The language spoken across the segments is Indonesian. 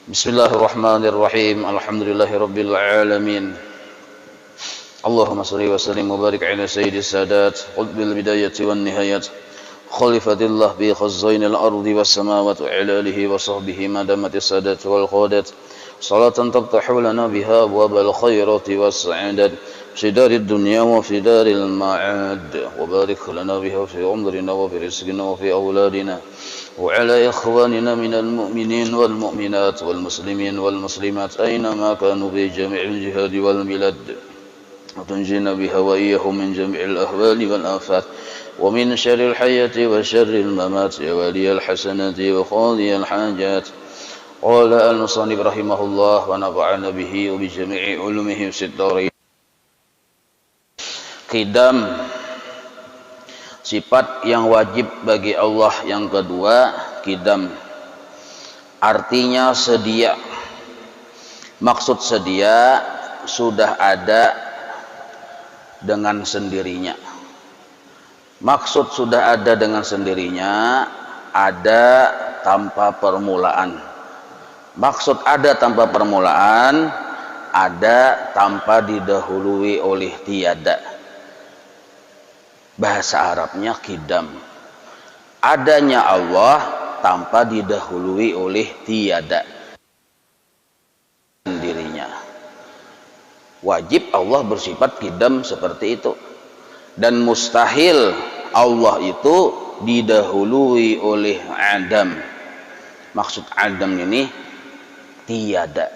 Bismillahirrahmanirrahim. Alhamdulillahirabbil alamin. Allahumma shalli wa sallim wa barik ala sayyidis sadat qutbil bidayati wan nihayat khalifatillah bi khazainil ardi was samawati wa ala alihi wa sahbihi madamatis sadat wal qadat salatan taftahu lana biha abwabal khairati was sa'adat fi darid dunya wa fi daril ma'ad wa barik lana biha fi umrina wa fi rizqina wa fi auladina وعلى إخواننا من المؤمنين والمؤمنات والمسلمين والمسلمات أينما كانوا في جميع الجهاد والبلاد وتنجينا بها وإياهم من جميع الأهوال والآفات ومن شر الحياة وشر الممات ولي الحسنات وقاضي الحاجات قال المصنف رحمه الله ونفعنا به وبجميع علومه في الدارين. Qidam, sifat yang wajib bagi Allah. Yang kedua, qidam artinya sedia. Maksud sedia sudah ada dengan sendirinya. Maksud sudah ada dengan sendirinya, ada tanpa permulaan. Maksud ada tanpa permulaan, ada tanpa didahului oleh tiada. Bahasa Arabnya qidam, adanya Allah tanpa didahului oleh tiada sendirinya. Wajib Allah bersifat qidam seperti itu, dan mustahil Allah itu didahului oleh adam. Maksud adam ini tiada.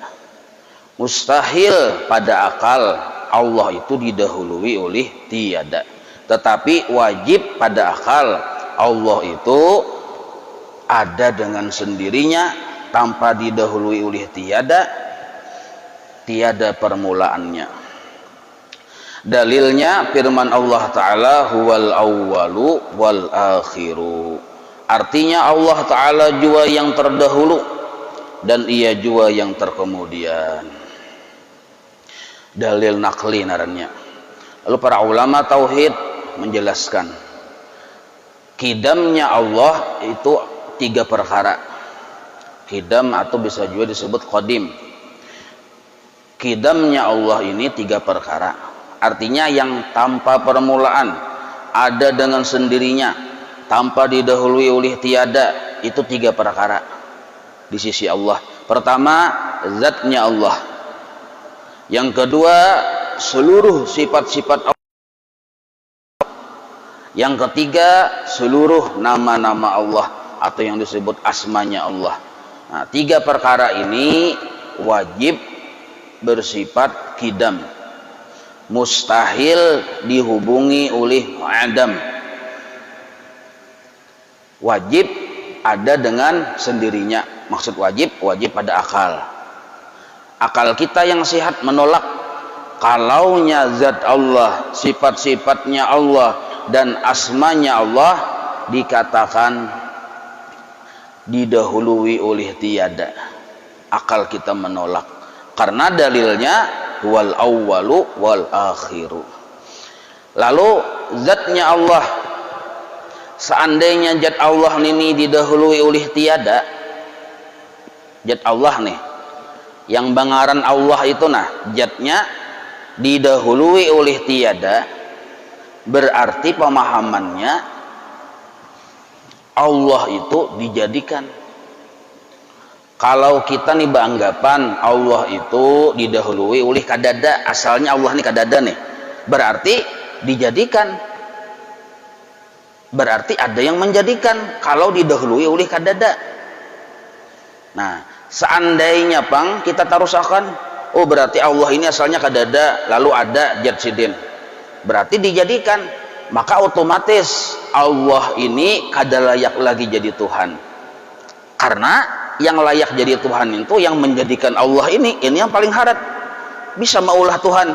Mustahil pada akal Allah itu didahului oleh tiada. Tetapi wajib pada akal Allah itu ada dengan sendirinya tanpa didahului oleh tiada permulaannya. Dalilnya firman Allah Ta'ala huwal awwalu wal akhiru. Artinya Allah Ta'ala jua yang terdahulu dan ia jua yang terkemudian. Dalil nakli narannya. Lalu para ulama tauhid menjelaskan qidamnya Allah itu 3 perkara. Qidam atau bisa juga disebut qadim. Qidamnya Allah ini 3 perkara. Artinya yang tanpa permulaan, ada dengan sendirinya, tanpa didahului oleh tiada. Itu 3 perkara di sisi Allah. Pertama, zatnya Allah. Yang kedua, seluruh sifat-sifat Allah. Yang ketiga, seluruh nama-nama Allah atau yang disebut asmanya Allah. Nah, 3 perkara ini wajib bersifat qidam. Mustahil dihubungi oleh adam. Wajib ada dengan sendirinya. Maksud wajib pada akal. Akal kita yang sehat menolak kalaunya zat Allah, sifat-sifatnya Allah dan asmanya Allah dikatakan didahului oleh tiada. Akal kita menolak karena dalilnya wal awwalu wal akhiru. Lalu zatnya Allah, seandainya zat Allah ini didahului oleh tiada, zat Allah nih yang bangaran Allah itu, nah zatnya didahului oleh tiada, berarti pemahamannya Allah itu dijadikan. Kalau kita nih beranggapan Allah itu didahului oleh kadada, asalnya Allah nih kadada nih, berarti dijadikan. Berarti ada yang menjadikan kalau didahului oleh kadada. Nah, seandainya kita tarusakan, oh berarti Allah ini asalnya kadada, lalu ada zat sidin, berarti dijadikan, maka otomatis Allah ini kada layak lagi jadi Tuhan. Karena yang layak jadi Tuhan itu yang menjadikan Allah ini yang paling harat, bisa maulah Tuhan.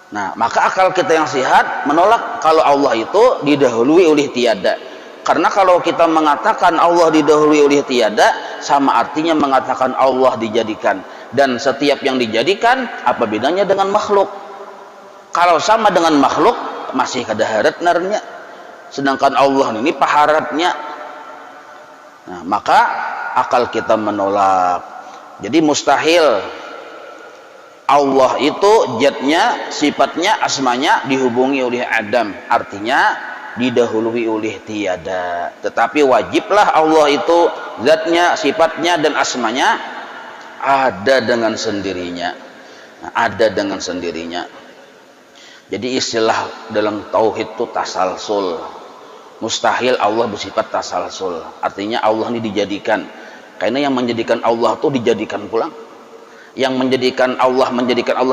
Nah, maka akal kita yang sehat menolak kalau Allah itu didahului oleh tiada. Karena kalau kita mengatakan Allah didahului oleh tiada, sama artinya mengatakan Allah dijadikan. Dan setiap yang dijadikan, apa bedanya dengan makhluk? Kalau sama dengan makhluk, masih kada harat narnya. Sedangkan Allah ini paharatnya. Nah, maka akal kita menolak. Jadi mustahil Allah itu zatnya, sifatnya, asmanya dihubungi oleh Adam, artinya didahului oleh tiada. Tetapi wajiblah Allah itu zatnya, sifatnya, dan asmanya ada dengan sendirinya. Nah, ada dengan sendirinya. Jadi istilah dalam tauhid itu tasalsul. Mustahil Allah bersifat tasalsul, artinya Allah ini dijadikan. Karena yang menjadikan Allah itu dijadikan pulang. Yang menjadikan Allah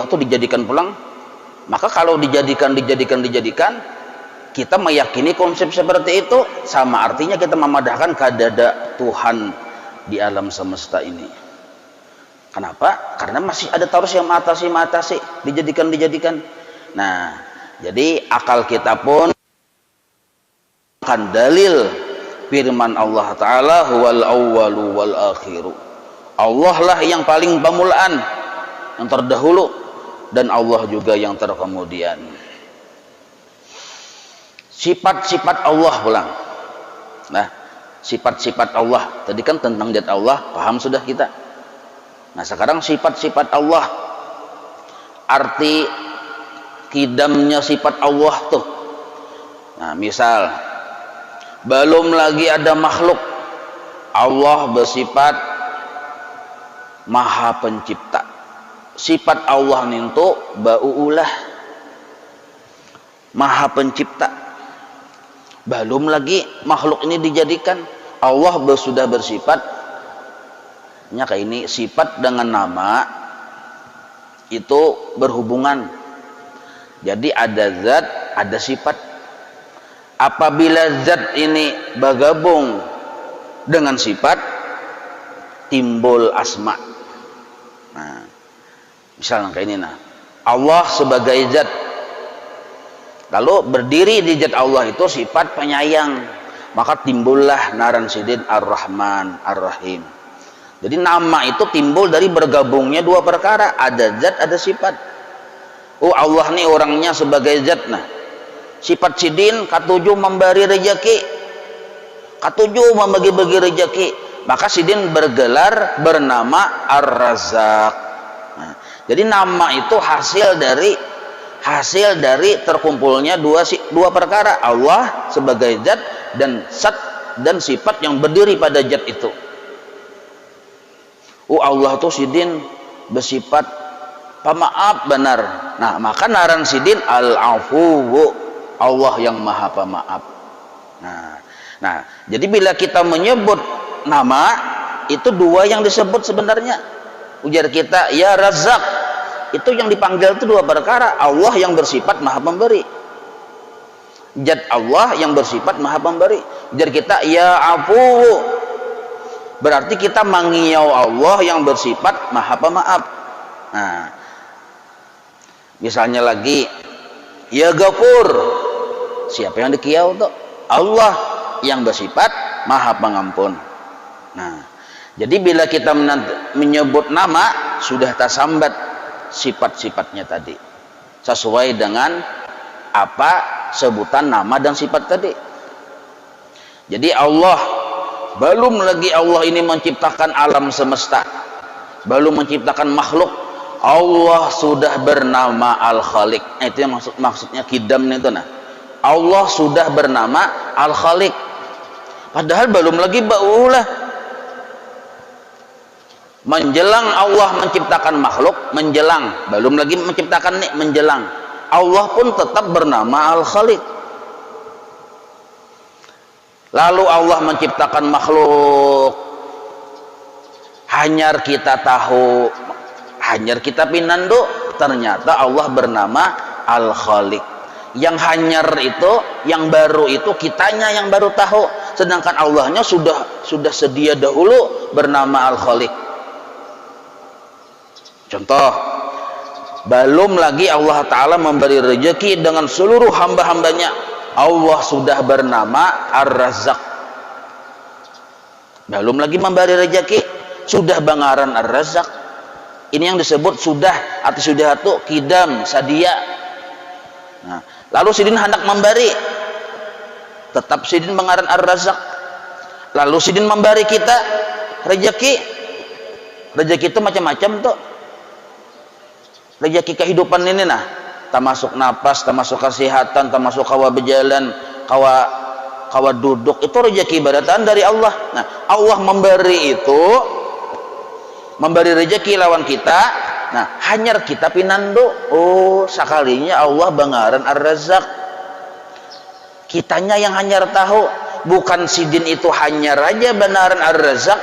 itu dijadikan pulang. Maka kalau dijadikan, kita meyakini konsep seperti itu, sama artinya kita memadahkan keadaan Tuhan di alam semesta ini. Kenapa? Karena masih ada terus yang mengatasi, dijadikan. Nah, jadi akal kita pun akan dalil firman Allah Ta'ala, huwal awwalu wal akhiru. Allah lah yang paling permulaan, yang terdahulu, dan Allah juga yang terkemudian. Sifat-sifat Allah pulang. Nah, sifat-sifat Allah tadi kan tentang zat Allah, paham sudah kita. Nah, sekarang sifat-sifat Allah, arti kidamnya sifat Allah tuh. Nah, misal belum lagi ada makhluk, Allah bersifat Maha Pencipta. Sifat Allah itu ba'ulah, Maha Pencipta. Belum lagi makhluk ini dijadikan, Allah sudah bersifat, kayak ini sifat dengan nama itu berhubungan. Jadi ada zat, ada sifat. Apabila zat ini bergabung dengan sifat, timbul asma. Nah, misalnya kayak ini, nah, Allah sebagai zat, kalau berdiri di zat Allah itu sifat penyayang, maka timbullah naran sidin ar-Rahman ar-Rahim. Jadi nama itu timbul dari bergabungnya dua perkara, ada zat, ada sifat. Oh, Allah nih orangnya sebagai zat. Nah, sifat sidin katujuh memberi rezeki, katujuh membagi-bagi rezeki, maka sidin bergelar bernama Ar-Razzaq. Nah, jadi nama itu hasil dari terkumpulnya dua perkara, Allah sebagai zat dan dan sifat yang berdiri pada zat itu. Allah tuh sidin bersifat pemaaf benar. Nah, maka naran sidin al-afuwu, Allah yang maha pemaaf. Nah, jadi bila kita menyebut nama, itu dua yang disebut sebenarnya. Ujar kita, ya Razzaq, itu yang dipanggil itu dua perkara. Allah yang bersifat maha pemberi, zat Allah yang bersifat maha pemberi. Ujar kita, ya Afuwu, berarti kita mengiyau Allah yang bersifat maha pemaaf. Nah, misalnya lagi, ya Ghafur, siapa yang dikiyau tuh? Allah yang bersifat maha pengampun. Nah, jadi bila kita menyebut nama, sudah tersambat sifat-sifatnya tadi sesuai dengan apa sebutan nama dan sifat tadi. Jadi Allah, belum lagi Allah ini menciptakan alam semesta, belum menciptakan makhluk, Allah sudah bernama Al-Khaliq. Itu yang maksudnya kidam itu. Nah, Allah sudah bernama Al-Khaliq, padahal belum lagi ba'ulah. Menjelang Allah menciptakan makhluk, menjelang, belum lagi menciptakan nih, menjelang, Allah pun tetap bernama Al-Khaliq. Lalu Allah menciptakan makhluk, hanyar kita tahu, hanyar kita pinando, ternyata Allah bernama Al-Khaliq. Yang hanyar itu, yang baru itu, kitanya yang baru tahu, sedangkan Allahnya sudah sedia dahulu bernama Al-Khaliq. Contoh, belum lagi Allah Ta'ala memberi rezeki dengan seluruh hamba-hambanya, Allah sudah bernama Ar-Razzaq. Belum lagi memberi rezeki, sudah bangaran Ar-Razzaq. Ini yang disebut sudah atau sudah itu kidam sadia. Nah, lalu sidin hendak memberi, tetap sidin bangaran Ar-Razzaq. Lalu sidin memberi kita, Rezeki itu macam-macam tuh. Rezeki kehidupan ini nah, termasuk napas, termasuk kesehatan, termasuk kawa berjalan, kawa duduk, itu rezeki ibadatan dari Allah. Nah, Allah memberi rezeki lawan kita. Nah, hanyar kita pinando. Oh, sekalinya Allah bangaran Ar-Razzaq. Kitanya yang hanyar tahu, bukan sidin itu hanyar aja benaran Ar-Razzaq.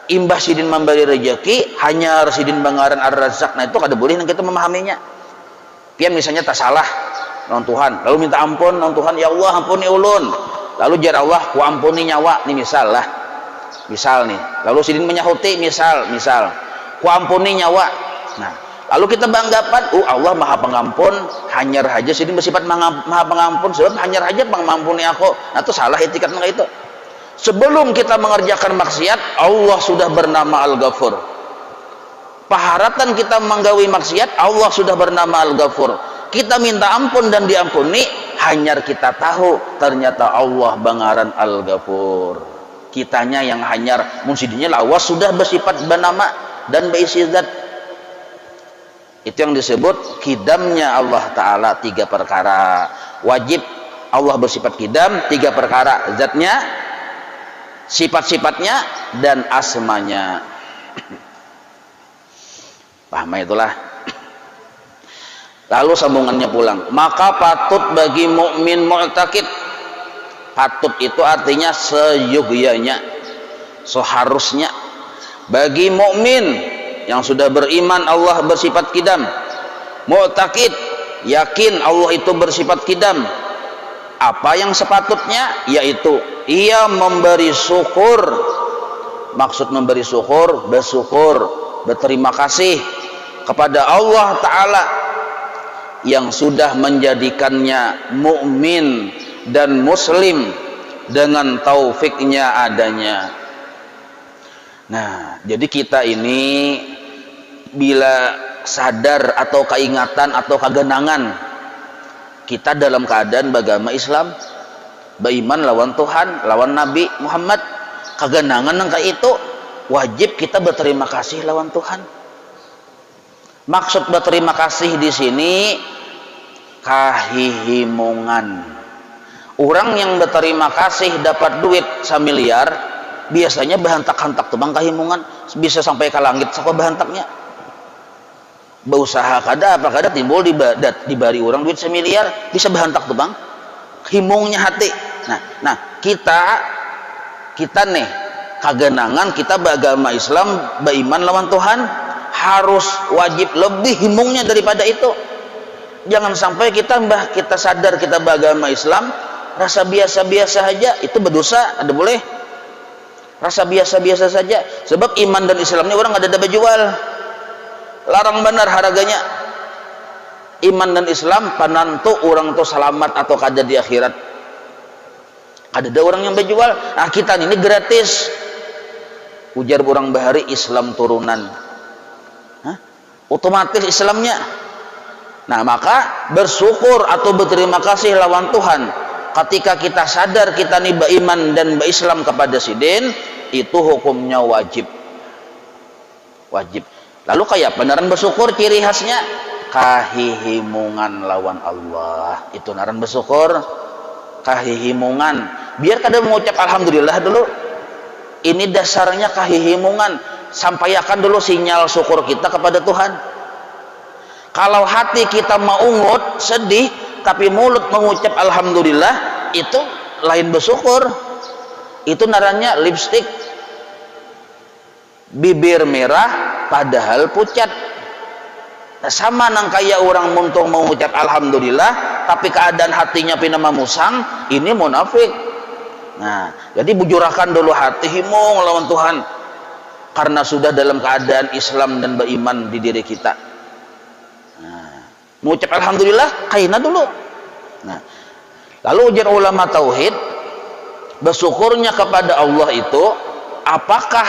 Imbah sidin memberi rezeki, hanyar sidin bangaran Ar-Razzaq. Nah, itu kada boleh kita memahaminya. Pian misalnya tak salah nang Tuhan, lalu minta ampun nang Tuhan, ya Allah ampuni ulun. Lalu jar Allah, ku ampuni nyawa nih misal nih. Lalu sidin menyahuti misal, ku ampuni nyawa. Nah, lalu kita banggapan, Allah Maha Pengampun, hanyar aja sidin bersifat Maha Pengampun, sebab hanyar aja mengampuni aku. Nah, itu salah etikat nang itu. Sebelum kita mengerjakan maksiat, Allah sudah bernama Al-Ghafur. Paharatan kita menggawi maksiat, Allah sudah bernama Al-Ghafur. Kita minta ampun dan diampuni, hanyar kita tahu ternyata Allah bangaran Al-Ghafur. Kitanya yang hanyar, munsidinya lawas sudah bersifat bernama dan berisi zat. Itu yang disebut kidamnya Allah Ta'ala, 3 perkara. Wajib Allah bersifat kidam, 3 perkara. Zatnya, sifat-sifatnya, dan asmanya. Paham itulah. Lalu sambungannya pulang. Maka patut bagi mukmin mu'taqid. Patut itu artinya seyogyanya, seharusnya bagi mukmin yang sudah beriman Allah bersifat kidam, mu'taqid, yakin Allah itu bersifat kidam. Apa yang sepatutnya? Yaitu ia memberi syukur. Maksud memberi syukur, bersyukur, berterima kasih kepada Allah Ta'ala yang sudah menjadikannya mukmin dan muslim dengan taufiknya adanya. Nah, jadi kita ini bila sadar atau keingatan atau kegenangan kita dalam keadaan beragama Islam, beriman lawan Tuhan, lawan Nabi Muhammad, kegenangan nangka itu wajib kita berterima kasih lawan Tuhan. Maksud berterima kasih di sini kahihimungan. Orang yang berterima kasih dapat duit 1 miliar, biasanya behantak-hantak tuh bang kahimungan, bisa sampai ke langit siapa behantaknya. Berusaha kada timbul dibari orang duit 1 miliar, bisa behantak tuh bang, himungnya hati. Nah kita nih kagenangan kita beragama Islam, beriman lawan Tuhan, harus wajib lebih himungnya daripada itu. Jangan sampai kita sadar kita beragama Islam, rasa biasa-biasa saja, itu berdosa, ada boleh. Rasa biasa-biasa saja, sebab iman dan Islamnya orang ada jual. Larang benar harganya. Iman dan Islam panantu orang tuh selamat atau kada di akhirat. Ada orang yang berjual. Nah, kita ini gratis. Ujar orang bahari Islam turunan. Hah? Otomatis Islamnya. Nah, maka bersyukur atau berterima kasih lawan Tuhan ketika kita sadar kita ini beriman dan berislam kepada sidin, itu hukumnya wajib. Lalu kayak beneran bersyukur, ciri khasnya kahihimungan lawan Allah. Itu naran bersyukur, kahihimungan. Biar kadang mengucap alhamdulillah dulu. Ini dasarnya kahihimungan. Sampaikan dulu sinyal syukur kita kepada Tuhan. Kalau hati kita maungut, sedih, tapi mulut mengucap alhamdulillah, itu lain bersyukur. Itu narannya lipstick, bibir merah padahal pucat. Nah, sama nang kayak orang muntung mengucap alhamdulillah tapi keadaan hatinya pinama musang, ini munafik. Nah, jadi bujurakan dulu hati himung lawan Tuhan karena sudah dalam keadaan Islam dan beriman di diri kita. Nah, mengucap alhamdulillah kaina dulu. Nah, lalu ujar ulama tauhid, bersyukurnya kepada Allah itu apakah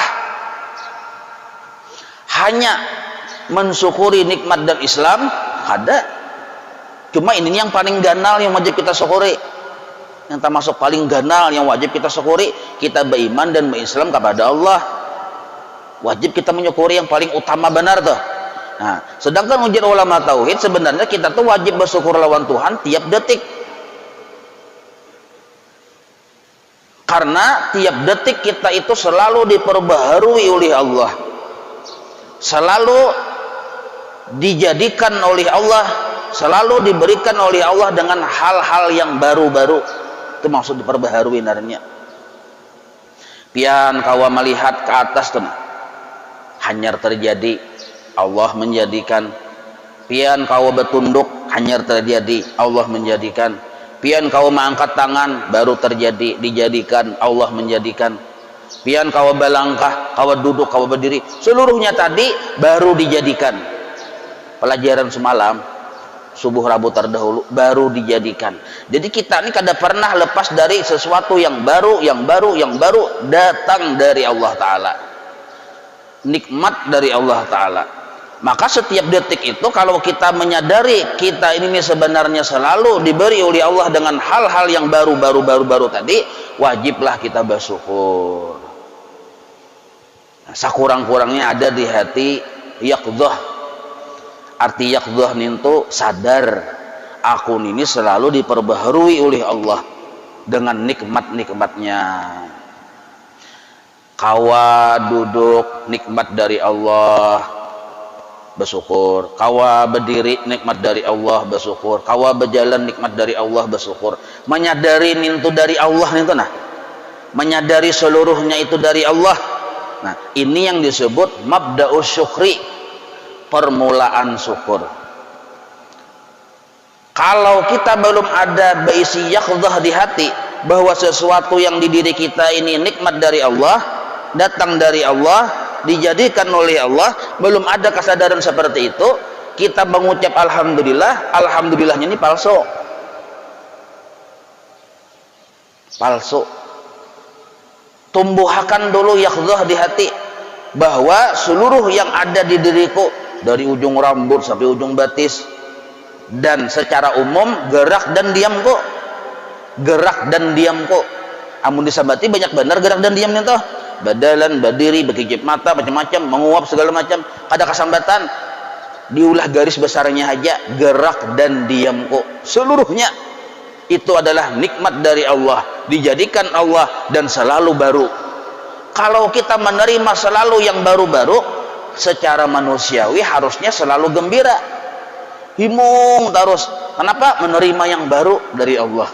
hanya mensyukuri nikmat dan Islam? Ada. Cuma ini yang paling ganal yang wajib kita syukuri. yang termasuk paling ganal yang wajib kita syukuri, kita beriman dan berislam kepada Allah. Wajib kita menyukuri yang paling utama benar tuh. Nah, sedangkan ujian ulama tauhid sebenarnya kita tuh wajib bersyukur lawan Tuhan tiap detik. Karena tiap detik kita itu selalu diperbaharui oleh Allah. Selalu dijadikan oleh Allah, selalu diberikan oleh Allah dengan hal-hal yang baru-baru. Itu maksud diperbaharui narnya. Pian kawa melihat ke atas tuh, hanyar terjadi, Allah menjadikan. Pian kawa bertunduk, hanyar terjadi, Allah menjadikan. Pian kawa mengangkat tangan, baru terjadi, dijadikan, Allah menjadikan. Pian kawa balangkah, kawa duduk, kawa berdiri, seluruhnya tadi baru dijadikan. Pelajaran semalam subuh Rabu terdahulu baru dijadikan. Jadi kita ini kada pernah lepas dari sesuatu yang baru datang dari Allah Ta'ala, nikmat dari Allah Ta'ala. Maka setiap detik itu kalau kita menyadari kita ini sebenarnya selalu diberi oleh Allah dengan hal-hal yang baru tadi, wajiblah kita bersyukur. Nah, sakurang-kurangnya ada di hati yaqdhah. Arti yaqdhah itu sadar, aku ini selalu diperbaharui oleh Allah dengan nikmat-nikmatnya. Kawa duduk, nikmat dari Allah, bersyukur. Kawa berdiri, nikmat dari Allah, bersyukur. Kawa berjalan, nikmat dari Allah, bersyukur. Menyadari itu dari Allah itu, nah, menyadari seluruhnya itu dari Allah. Nah, ini yang disebut mabda'us syukri, permulaan syukur. Kalau kita belum ada berisi yaqdhah di hati bahwa sesuatu yang di diri kita ini nikmat dari Allah, datang dari Allah, dijadikan oleh Allah, belum ada kesadaran seperti itu, kita mengucap alhamdulillah, alhamdulillahnya ini palsu. Tumbuhkan dulu yaqdhah di hati bahwa seluruh yang ada di diriku, dari ujung rambut sampai ujung batis, dan secara umum gerak dan diamku, amun disabati banyak benar gerak dan diam itu, badalan, berdiri, berkijip mata, macam-macam, menguap segala macam, ada kesambatan, diulah garis besarnya aja, gerak dan diamku, seluruhnya itu adalah nikmat dari Allah, dijadikan Allah dan selalu baru. Kalau kita menerima selalu yang baru-baru, secara manusiawi harusnya selalu gembira, himung terus. Kenapa? Menerima yang baru dari Allah.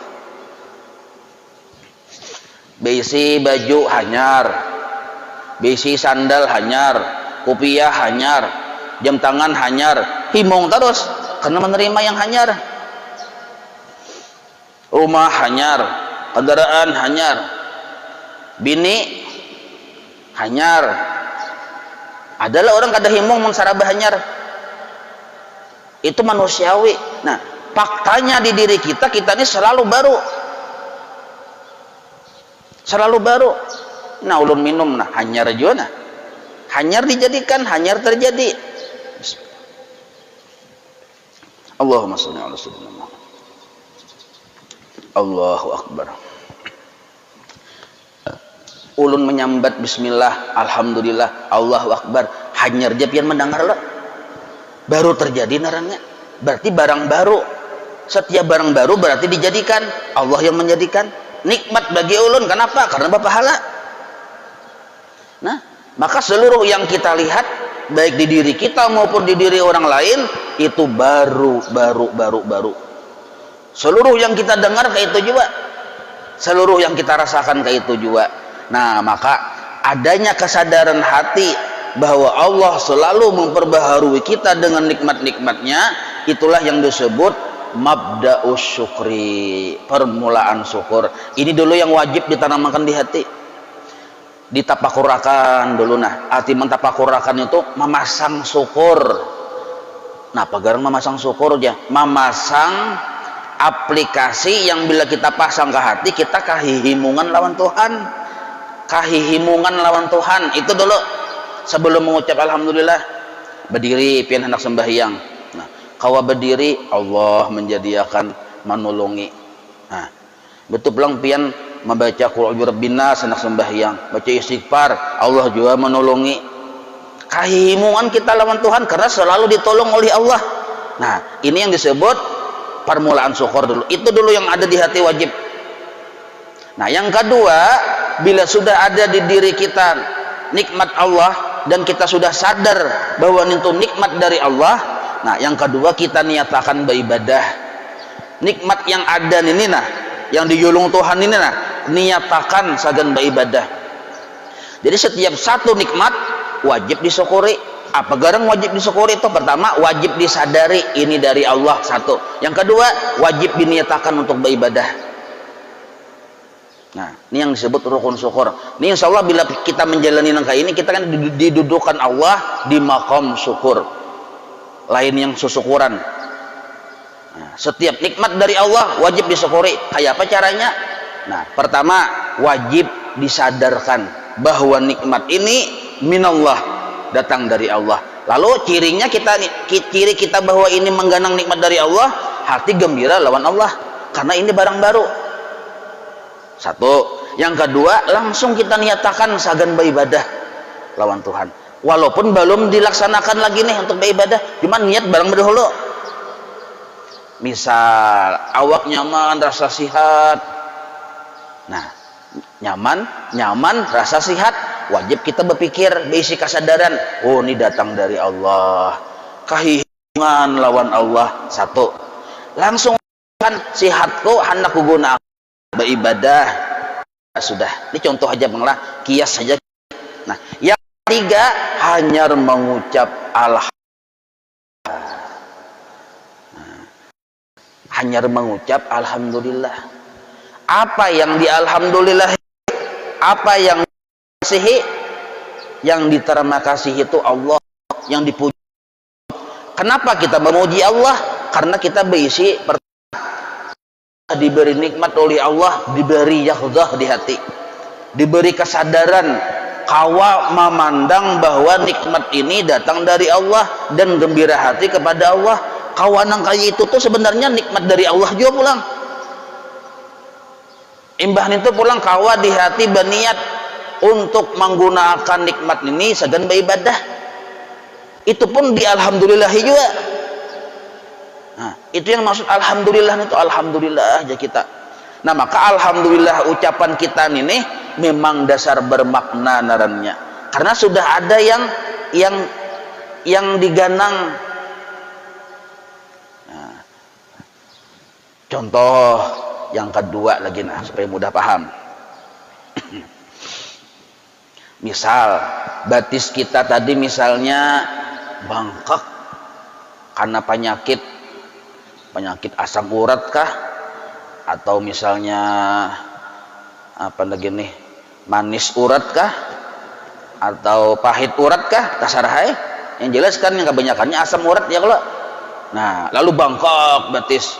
Besi baju hanyar, besi sandal hanyar, kopiah hanyar, jam tangan hanyar, himung terus karena menerima yang hanyar. Rumah hanyar, kendaraan hanyar, bini hanyar. Adalah orang kada himung mensarabah hanyar, itu manusiawi. Nah, faktanya di diri kita ini selalu baru. Nah, ulun minum nah hanyar juga, nah hanyar dijadikan, hanyar terjadi. Allahumma sholli ala sayyidina Muhammad. Allahu akbar. Ulun menyambat bismillah, alhamdulillah, Allahu akbar, hanyar dia pian mendengar lah, baru terjadi narangnya, berarti barang baru. Setiap barang baru berarti dijadikan, Allah yang menjadikan, nikmat bagi ulun. Kenapa? Karena berpahala. Nah, maka seluruh yang kita lihat baik di diri kita maupun di diri orang lain itu baru. Seluruh yang kita dengar kayak itu juga, seluruh yang kita rasakan kayak itu juga. Nah, maka adanya kesadaran hati bahwa Allah selalu memperbaharui kita dengan nikmat-nikmatnya, itulah yang disebut mabda'us syukri, permulaan syukur. Ini dulu yang wajib ditanamkan di hati, ditapakurakan dulu. Nah, arti mentapakurakan itu memasang syukur. Nah, pagaran memasang syukur aja, memasang aplikasi yang bila kita pasang ke hati, kita kahihimungan lawan Tuhan. Kahihimungan lawan Tuhan itu dulu sebelum mengucap alhamdulillah. Berdiri pian hendak sembahyang, nah kawa berdiri Allah menjadikan menolongi. Nah, betul pulang pian membaca qul a'udzu birabbin nas sanak sembahyang, baca istighfar, Allah juga menolongi. Kahimungan kita lawan Tuhan karena selalu ditolong oleh Allah. Nah, ini yang disebut permulaan syukur dulu. Itu dulu yang ada di hati wajib. Nah, yang kedua, bila sudah ada di diri kita nikmat Allah dan kita sudah sadar bahwa itu nikmat dari Allah, nah yang kedua kita niatakan beribadah. Nikmat yang ada ini nah, yang diyulung Tuhan ini nah, niatakan sagan beribadah. Jadi setiap satu nikmat wajib disyukuri. Apa garang wajib disyukuri itu? Pertama, wajib disadari ini dari Allah, satu. Yang kedua, wajib diniatakan untuk beribadah. Nah, ini yang disebut rukun syukur. Ini insya Allah bila kita menjalani langkah ini, kita kan didudukan Allah di maqam syukur. Lain yang syukuran. Nah, setiap nikmat dari Allah wajib disyukuri. Kayak apa caranya? Nah, pertama, wajib disadarkan bahwa nikmat ini minallah, datang dari Allah. Lalu cirinya ciri kita bahwa ini mengganang nikmat dari Allah, hati gembira lawan Allah karena ini barang baru. Satu. Yang kedua, langsung kita niatakan sagan beribadah lawan Tuhan. Walaupun belum dilaksanakan lagi nih untuk beribadah, cuma niat barang berdahulu. Misal awak nyaman, rasa sihat. Nah, nyaman, rasa sihat, wajib kita berpikir, berisi kesadaran, oh ini datang dari Allah. Kahimungan lawan Allah, satu. Langsung kan sihatku hendak kugunakan beribadah. Sudah, ini contoh aja banglah, kias saja. Nah, yang ketiga, hanya mengucap alhamdulillah. Hanya mengucap alhamdulillah. Apa yang di alhamdulillah, apa yang dikasihi, yang diterima kasih itu Allah, yang dipuji. Kenapa kita memuji Allah? Karena kita berisi diberi nikmat oleh Allah, diberi yakhdah di hati, diberi kesadaran kawa memandang bahwa nikmat ini datang dari Allah dan gembira hati kepada Allah. Kawanang kaya itu tuh sebenarnya nikmat dari Allah juga pulang. Imbah itu pulang kawa di hati berniat untuk menggunakan nikmat ini segan beribadah. Itu pun di alhamdulillah juga. Nah, itu yang maksud alhamdulillah itu, alhamdulillah aja kita. Nah, maka alhamdulillah ucapan kita ini memang dasar bermakna narannya. Karena sudah ada yang diganang. Nah, contoh yang kedua lagi nah supaya mudah paham. Misal batis kita tadi misalnya bangkak karena penyakit asam urat kah, atau misalnya apa lagi nih, manis urat kah, atau pahit urat kah, tasarahai. Yang jelas kan yang kebanyakannya asam urat ya kalau. Nah, lalu bangkok batis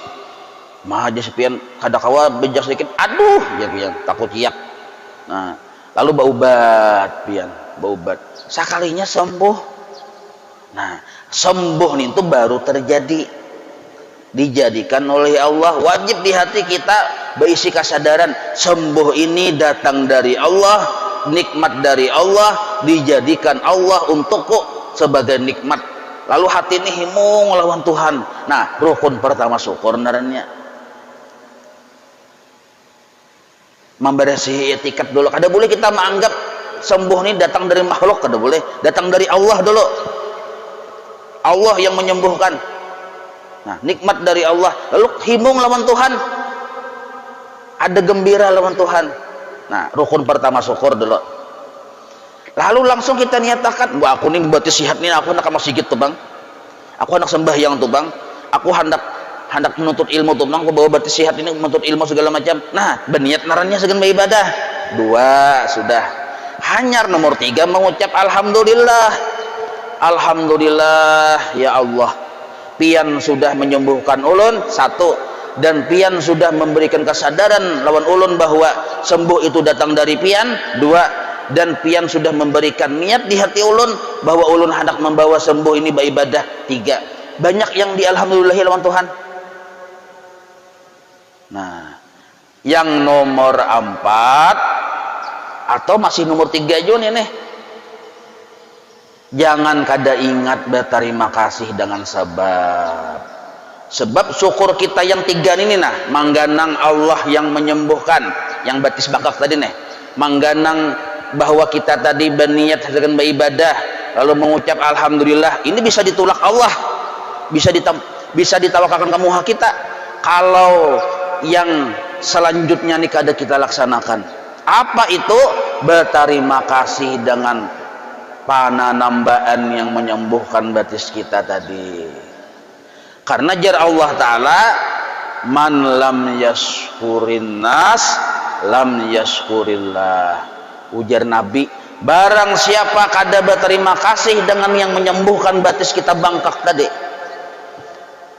mah aja sepian kadakawa bejak sedikit, aduh ya pian takut yak. Nah, lalu baubat pian, baubat sakalinya sembuh. Nah, sembuh nih itu baru terjadi, dijadikan oleh Allah. Wajib di hati kita berisi kesadaran sembuh ini datang dari Allah, nikmat dari Allah, dijadikan Allah untukku sebagai nikmat. Lalu hati ini himung lawan Tuhan. Nah, rukun pertama syukur narannya memberesi etikat dulu. Kada boleh kita menganggap sembuh ini datang dari makhluk, kada boleh. Datang dari Allah dulu. Allah yang menyembuhkan. Nah, nikmat dari Allah. Lalu himung lawan Tuhan, ada gembira lawan Tuhan. Nah, rukun pertama syukur dulu. Lalu langsung kita niatakan, wah aku nih berarti sihat nih, aku hendak masjid tuh bang, aku hendak sembahyang tuh bang, aku hendak menuntut ilmu tuh bang, aku bawa berarti sihat ini menuntut ilmu segala macam. Nah, berniat narannya segan beribadah. Dua sudah. Hanyar nomor tiga mengucap alhamdulillah. Alhamdulillah ya Allah, pian sudah menyembuhkan ulun, satu, dan pian sudah memberikan kesadaran lawan ulun bahwa sembuh itu datang dari pian, dua, dan pian sudah memberikan niat di hati ulun bahwa ulun hendak membawa sembuh ini beribadah, tiga. Banyak yang di alhamdulillahi lawan Tuhan. Nah, Yang nomor 4 atau masih nomor 3 Jun ini, jangan kada ingat berterima kasih dengan sebab syukur kita yang 3 ini nah, mangganang Allah yang menyembuhkan, yang batis bakak tadi nih, mangganang bahwa kita tadi berniat dengan beribadah lalu mengucap alhamdulillah, ini bisa ditolak Allah, bisa ditawakalkan ke muha kita. Kalau yang selanjutnya nih kada kita laksanakan, apa itu? Berterima kasih dengan pananambaan yang menyembuhkan batis kita tadi. Karena jar Allah Ta'ala, man lam yashkurin nas lam yashkurillah, ujar Nabi, barang siapa kada berterima kasih dengan yang menyembuhkan batis kita bangkak tadi,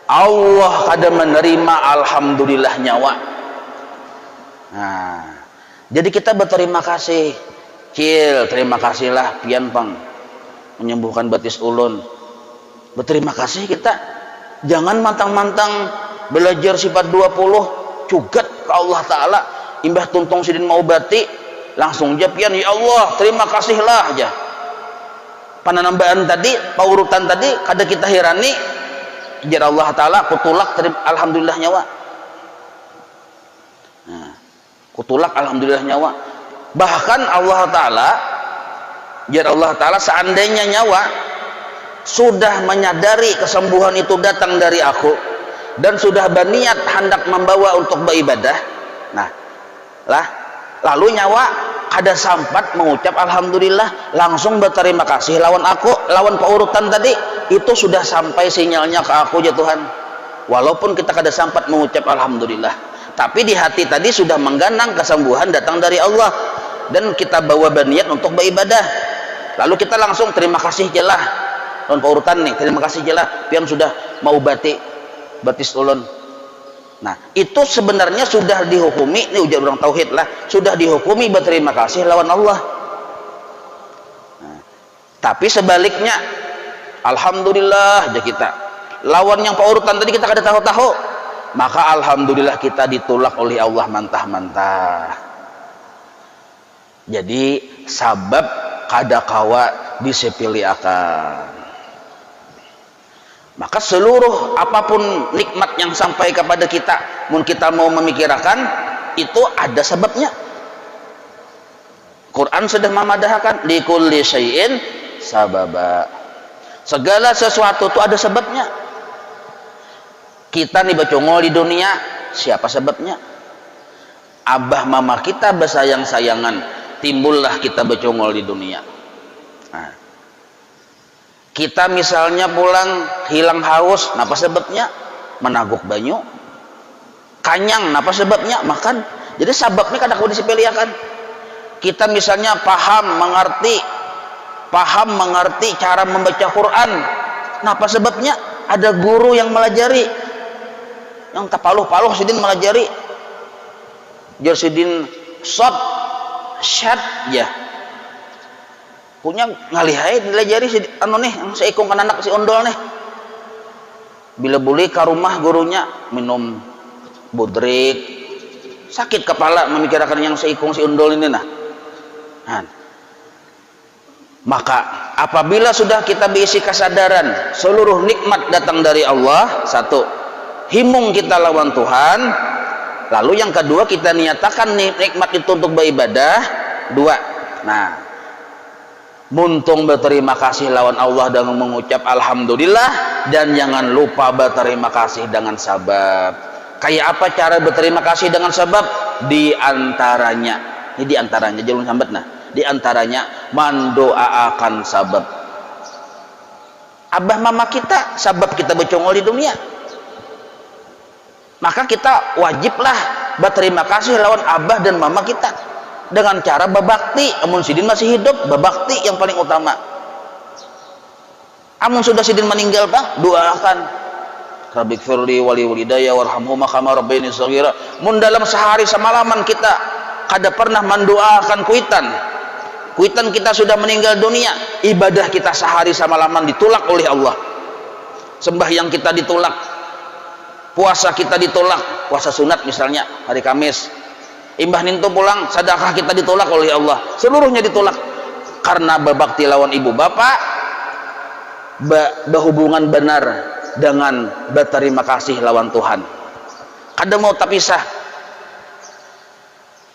Allah kada menerima alhamdulillah nyawa. Nah, jadi kita berterima kasih, cil, terima kasihlah pian pang menyembuhkan batis ulun, berterima kasih kita. Jangan mantang-mantang belajar sifat 20 cugat ke Allah Ta'ala, imbah tuntung sidin mau bati langsung aja pian, ya Allah terima kasihlah aja. Pananambaan tadi, paurutan tadi kada kita hirani, jar Allah Ta'ala kutulak alhamdulillah nyawa. Nah, kutulak alhamdulillah nyawa. Bahkan Allah Ta'ala, jar Allah Ta'ala, seandainya nyawa sudah menyadari kesembuhan itu datang dari aku dan sudah berniat hendak membawa untuk beribadah, nah lah lalu nyawa ada sampat mengucap alhamdulillah, langsung berterima kasih lawan aku, lawan paurutan tadi, itu sudah sampai sinyalnya ke aku ya Tuhan. Walaupun kita kada sempat mengucap alhamdulillah, tapi di hati tadi sudah mengganang kesembuhan datang dari Allah dan kita bawa berniat untuk beribadah, lalu kita langsung terima kasih jelah lawan paurutan nih, terima kasih jelah pian sudah mau batis ulun. Nah, itu sebenarnya sudah dihukumi, ini ujar orang tauhid lah, sudah dihukumi berterima kasih lawan Allah. Nah, tapi sebaliknya alhamdulillah aja kita lawan yang paurutan tadi kita kada tahu-tahu, maka alhamdulillah kita ditolak oleh Allah mantah-mantah. Jadi sabab kada kawa disepeleakan. Maka seluruh apapun nikmat yang sampai kepada kita, mun kita mau memikirkan, itu ada sebabnya. Quran sudah memadahkan likulli syai'in sababa, segala sesuatu itu ada sebabnya. Kita nih bacongol di dunia, siapa sebabnya? Abah mama kita bersayang-sayangan, timbullah kita bacongol di dunia. Nah, kita misalnya pulang hilang haus, napa sebabnya? Menaguk banyu. Kanyang, napa sebabnya? Makan. Jadi sebabnya kada kudu disepeleakan. Kita misalnya paham mengerti cara membaca Quran, napa sebabnya? Ada guru yang melajari, yang tapaluh-paluh sidin melajari, jar sidin syat ya punya ngalihai dilajari si anu nih yang seikung kan anak si ondol nih, bila boleh ke rumah gurunya minum bodrik, sakit kepala memikirkan yang seikung si ondol ini nah. Maka apabila sudah kita berisi kesadaran seluruh nikmat datang dari Allah, satu, himung kita lawan Tuhan, lalu yang kedua kita niatakan nikmat itu untuk beribadah, dua. Nah, muntung berterima kasih lawan Allah dengan mengucap alhamdulillah, dan jangan lupa berterima kasih dengan sabab. Kayak apa cara berterima kasih dengan sabab? Di antaranya, ini di antaranya jangan sambat nah. Di antaranya mendoakan sabab. Abah mama kita sabab kita bercongol di dunia, maka kita wajiblah berterima kasih lawan abah dan mama kita dengan cara berbakti. Amun sidin masih hidup, berbakti yang paling utama. Amun sudah sidin meninggal bang, doakan Rabbighfirli wali walidayya warhamhuma kama rabbayani shaghira. Mun dalam sehari semalaman kita kada pernah mendoakan kuitan kita sudah meninggal dunia, ibadah kita sehari semalaman ditolak oleh Allah. Sembahyang kita ditolak, puasa kita ditolak, puasa sunat misalnya hari Kamis Imbah nintu pulang, sedekah kita ditolak oleh Allah, seluruhnya ditolak karena babakti lawan ibu bapak, berhubungan benar dengan berterima kasih lawan Tuhan. Kadang mau terpisah.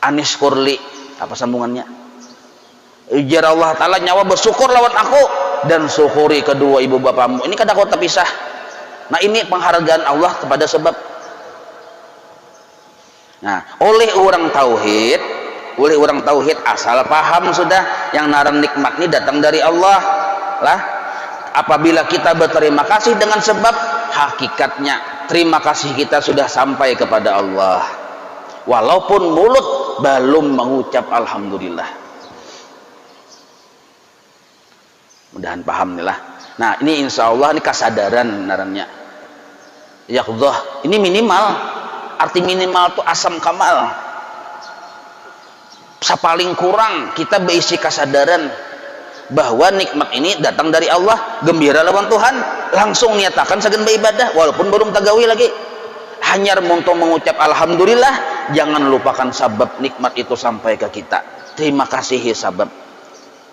Anis Kurli, apa sambungannya? Ujar Allah Ta'ala, nyawa bersyukur lawan aku dan syukuri kedua ibu bapamu. Ini kadang kau terpisah. Nah, ini penghargaan Allah kepada sebab. Nah, oleh orang tauhid asal paham sudah yang naran nikmat ini datang dari Allah lah. Apabila kita berterima kasih dengan sebab, hakikatnya terima kasih kita sudah sampai kepada Allah, walaupun mulut belum mengucap alhamdulillah. Mudahan paham nih lah. Nah, ini insya Allah ini kesadaran narannya yaqdhah ini minimal. Arti minimal itu asam kamal. Sapaling kurang kita berisi kesadaran bahwa nikmat ini datang dari Allah, gembira lawan Tuhan, langsung niatakan sagan beribadah walaupun belum tagawi lagi. Hanya untuk mengucap alhamdulillah, jangan lupakan sabab nikmat itu sampai ke kita. Terima kasih sabab.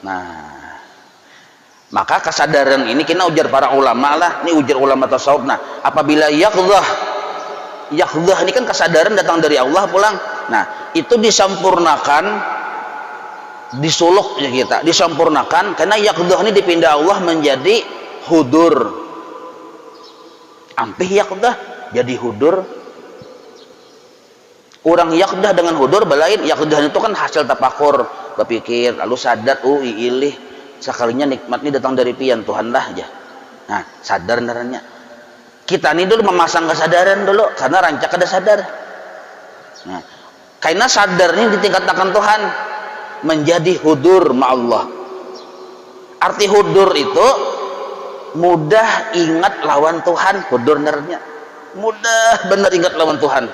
Nah, maka kesadaran ini kita ujar para ulama lah, ini ujar ulama tasawuf. Nah, apabila yaqdhah ini kan kesadaran datang dari Allah pulang. Nah, itu disampurnakan, disuluk ya kita, disampurnakan karena yaqdhah ini dipindah Allah menjadi hudur. Ampih yaqdhah jadi hudur. Orang yaqdhah dengan hudur belain. Yaqdhah itu kan hasil tapakur, berpikir lalu sadar, ilih sekalinya nikmat ini datang dari pian Tuhan lah aja. Nah, sadar narannya. Kita ini dulu memasang kesadaran dulu karena rancak ada sadar. Nah, karena sadar ini ditingkatkan Tuhan menjadi hudur ma Allah. Arti hudur itu mudah ingat lawan Tuhan. Hudur nernya mudah bener ingat lawan Tuhan.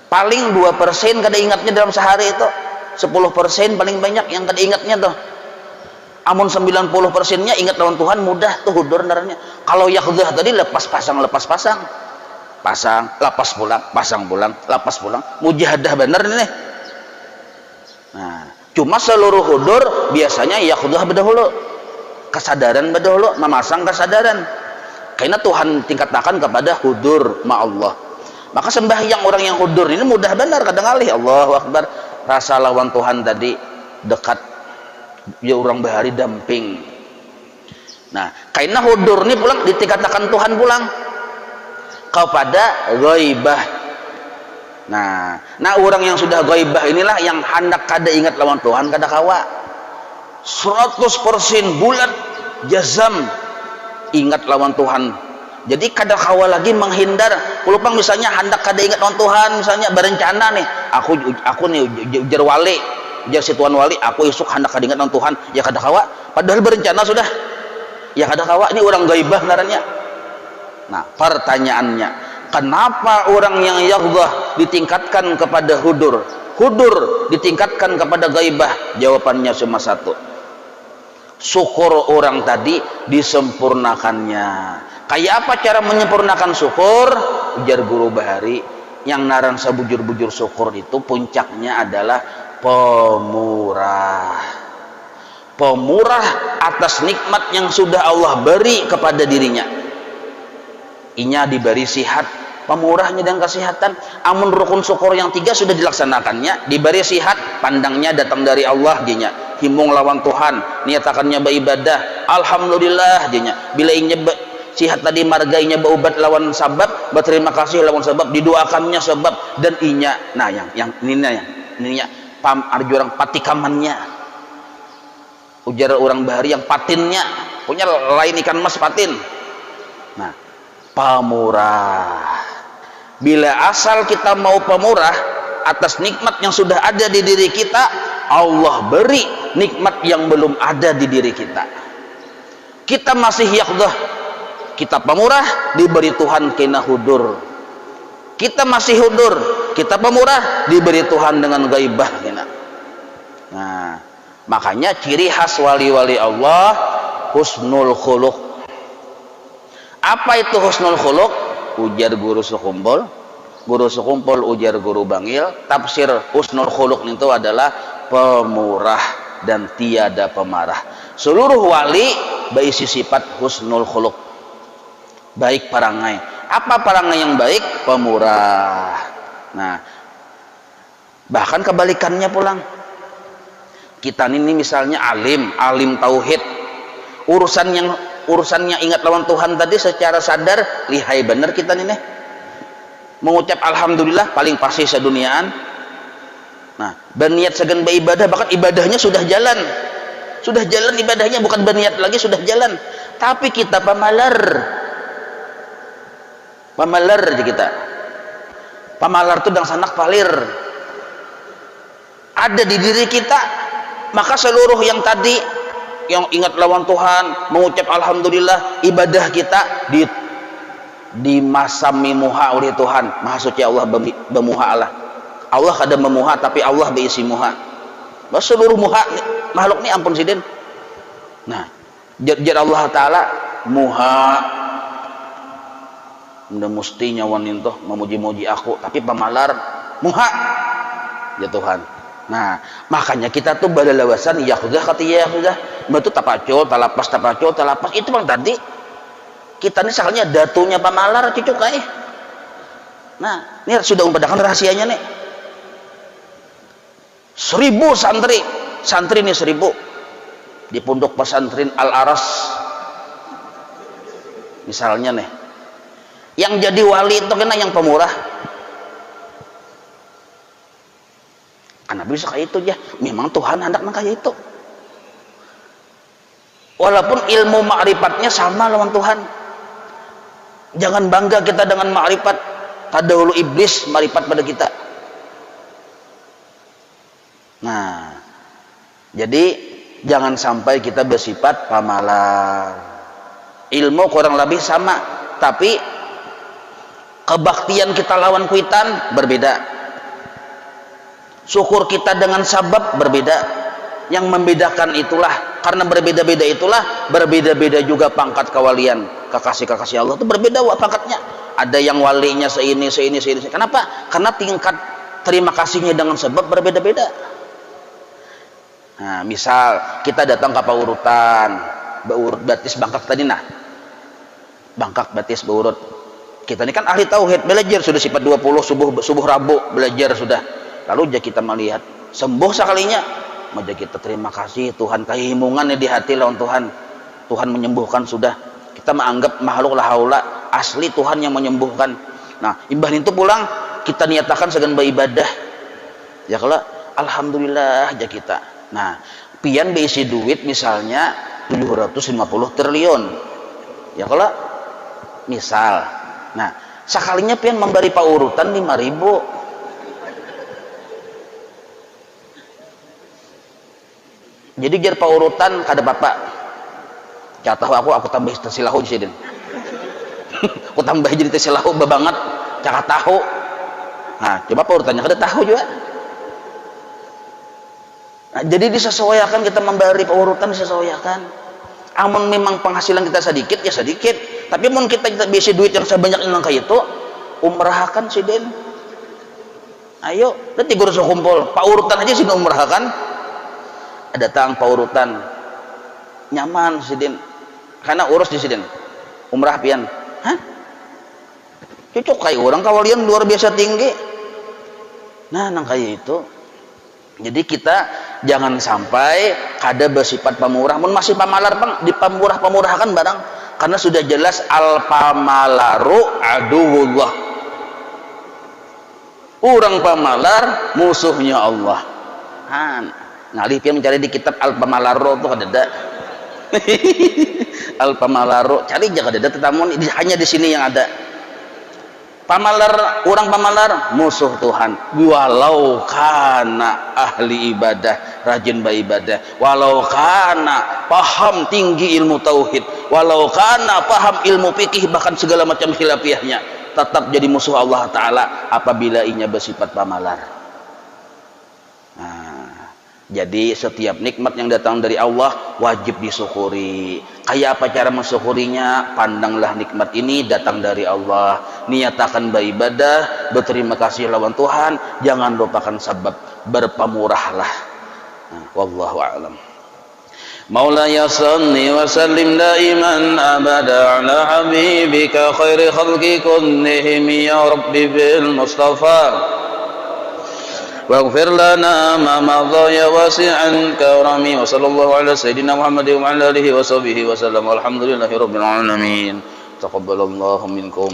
Paling 2% kada ingatnya dalam sehari itu, 10% paling banyak yang kada ingatnya tuh. Amun 90%-nya ingat lawan Tuhan mudah tuh hudur nernya. Kalau yaqdhah tadi lepas pasang, pasang, lepas pulang, pasang pulang, lepas pulang, mujahadah bener nih. Nah, cuma seluruh hudur biasanya yaqdhah berdahulu, kesadaran berdahulu, memasang kesadaran. Karena Tuhan tingkatkan kepada hudur ma Allah. Maka sembahyang orang yang hudur ini mudah benar kadang alih Allahu Akbar, rasa lawan Tuhan tadi dekat, ya orang bahari damping. Nah, karena hudur ini pulang ditingkatkan Tuhan pulang kepada ghaibah. Nah orang yang sudah ghaibah inilah yang hendak kada ingat lawan Tuhan kada kawa 100% bulat jazam ingat lawan Tuhan. Jadi kada kawa lagi menghindar. Kulupang misalnya hendak kada ingat lawan Tuhan, misalnya berencana nih, aku nih ujar wali, ujar si tuan wali, aku isuk hendak kada ingat lawan Tuhan, ya kada kawa. Padahal berencana sudah, ya kada kawa. Ini orang ghaibah ngarannya. Nah, pertanyaannya, kenapa orang yang yaqdhah ditingkatkan kepada hudur, hudur ditingkatkan kepada ghaibah? Jawabannya cuma satu, syukur orang tadi disempurnakannya. Kayak apa cara menyempurnakan syukur? Ujar guru bahari, yang narang sebujur-bujur syukur itu puncaknya adalah pemurah. Pemurah atas nikmat yang sudah Allah beri kepada dirinya. Inya diberi sihat, pemurahnya dan kesehatan. Amun rukun syukur yang 3 sudah dilaksanakannya, diberi sihat, pandangnya datang dari Allah dinya, himung lawan Tuhan, niatakannya beribadah, alhamdulillah dinya. Bila inya sihat tadi margainya berobat lawan sabab, berterima kasih lawan sabab, didoakannya sebab, dan inya nah yang ininya pam arju orang patikamannya, ujar orang bahari yang patinnya punya lain ikan mas patin. Nah, pemurah. Bila asal kita mau pemurah atas nikmat yang sudah ada di diri kita, Allah beri nikmat yang belum ada di diri kita. Kita masih yaqdhah, kita pemurah, diberi Tuhan kena hudur. Kita masih hudur, kita pemurah, diberi Tuhan dengan ghaibah kena. Nah, makanya ciri khas wali-wali Allah husnul khuluq. Apa itu husnul khuluq? Ujar guru sekumpul, Guru sekumpul ujar guru bangil, tafsir husnul khuluq itu adalah pemurah dan tiada pemarah. Seluruh wali berisi sifat husnul khuluq, baik parangai. Apa parangai yang baik? Pemurah. Nah, bahkan kebalikannya pulang. Kita ini misalnya alim tauhid, urusannya ingat lawan Tuhan tadi secara sadar, lihai bener kita ini. Mengucap alhamdulillah paling pasti seduniaan. Nah, berniat segan beribadah, bahkan ibadahnya sudah jalan ibadahnya, bukan berniat lagi, sudah jalan. Tapi kita pamalar aja kita. Pamalar itu dan sanak palir ada di diri kita, maka seluruh yang tadi yang ingat lawan Tuhan, mengucap alhamdulillah, ibadah kita di masa mimuha oleh Tuhan. Maha suci Allah bemuha Allah kada memuha, tapi Allah berisi muha. Seluruh muha makhluk ini ampun sidin. Nah, jar Allah Ta'ala muha, udah mestinya wanin toh memuji-muji aku, tapi pamalar muha ya Tuhan. Nah, makanya kita tuh badalawasan ya sudah kata ya sudah betul tapacul talapas itu bang tadi kita ini sakalnya datunya pamalar cucuk kai. Nah, ini sudah umpadakan rahasianya nih. 1000 santri nih 1000 di pondok pesantren Al Aras misalnya nih, yang jadi wali itu kena yang pemurah. Karena bisa kayak itu ya, memang Tuhan hendak kayak itu. Walaupun ilmu ma'rifatnya sama lawan Tuhan. Jangan bangga kita dengan ma'rifat. Tadahulu iblis ma'rifat pada kita. Nah, jadi jangan sampai kita bersifat pamalar. Ilmu kurang lebih sama, tapi kebaktian kita lawan kuitan berbeda. Syukur kita dengan sabab berbeda. Yang membedakan itulah, karena berbeda-beda itulah berbeda-beda juga pangkat kewalian. Kekasih-kekasih Allah itu berbeda pangkatnya. Ada yang walinya seini. Kenapa? Karena tingkat terima kasihnya dengan sebab berbeda-beda. Nah, misal kita datang ke paurutan, beurut batis bangkak tadi nah. Bangkak batis beurut. Kita ini kan ahli tauhid, belajar sudah sifat 20 subuh Rabu belajar sudah. Lalu kita melihat sembuh sekalinya, maka kita terima kasih Tuhan, kehimungan di hati lawan Tuhan menyembuhkan sudah. Kita menganggap makhluk la haula, asli Tuhan yang menyembuhkan. Nah, imbah itu pulang kita niatakan segan beribadah. Ya kalau alhamdulillah aja kita. Nah, pian berisi duit misalnya 750 triliun. Ya kalau misal. Nah, sekalinya pian memberi paurutan 5.000. Jadi jar paurutan kada bapak. Jatuh aku tambah tesilahu di sini. Aku tambah jadi tesilahu banget. Cakap tahu. Nah, coba paurutannya kada tahu juga. Nah, jadi disesuaikan kita memberi paurutan disesuaikan. Amun memang penghasilan kita sedikit ya sedikit. Tapi mun kita bisa duit yang sebanyak yang kayak itu, umrahkan sidin. Ayo, nanti guru kumpul paurutan aja sih umrahkan. Datang paurutan nyaman sidin karena urus di sidin umrah pian cocok kayak orang kawalian luar biasa tinggi. Nah nang kayak itu jadi kita jangan sampai kada bersifat pemurah. Mun masih pamalar bang di pemurah-pemurahkan barang karena sudah jelas al pamalaru aduwullah, orang pamalar musuhnya Allah. Ngalih dia mencari di kitab Al-Pamalaro tuh ada Al-Pamalaro, cari jangan ada tetamun hanya di sini yang ada. Pamalar, orang pamalar musuh Tuhan. Walau kana ahli ibadah, rajin beribadah, walau kana paham tinggi ilmu tauhid, walau kana paham ilmu fikih, bahkan segala macam khilafiyahnya, tetap jadi musuh Allah Ta'ala apabila inya bersifat pamalar. Jadi setiap nikmat yang datang dari Allah wajib disyukuri. Kayak apa cara mensyukurinya? Pandanglah nikmat ini datang dari Allah. Niatakan beribadah, berterima kasih lawan Tuhan. Jangan lupakan sebab, berpemurahlah. Wallahu a'lam. Maulaya salli wa sallim daiman abada ala habibika khairi khalqi kullihim ya rabbi bil mustafa. واغفر لنا ما مضى يا واسع الكرم وصلى الله على سيدنا محمد وعلى اله وصحبه وسلم والحمد لله رب العالمين تقبل الله منكم.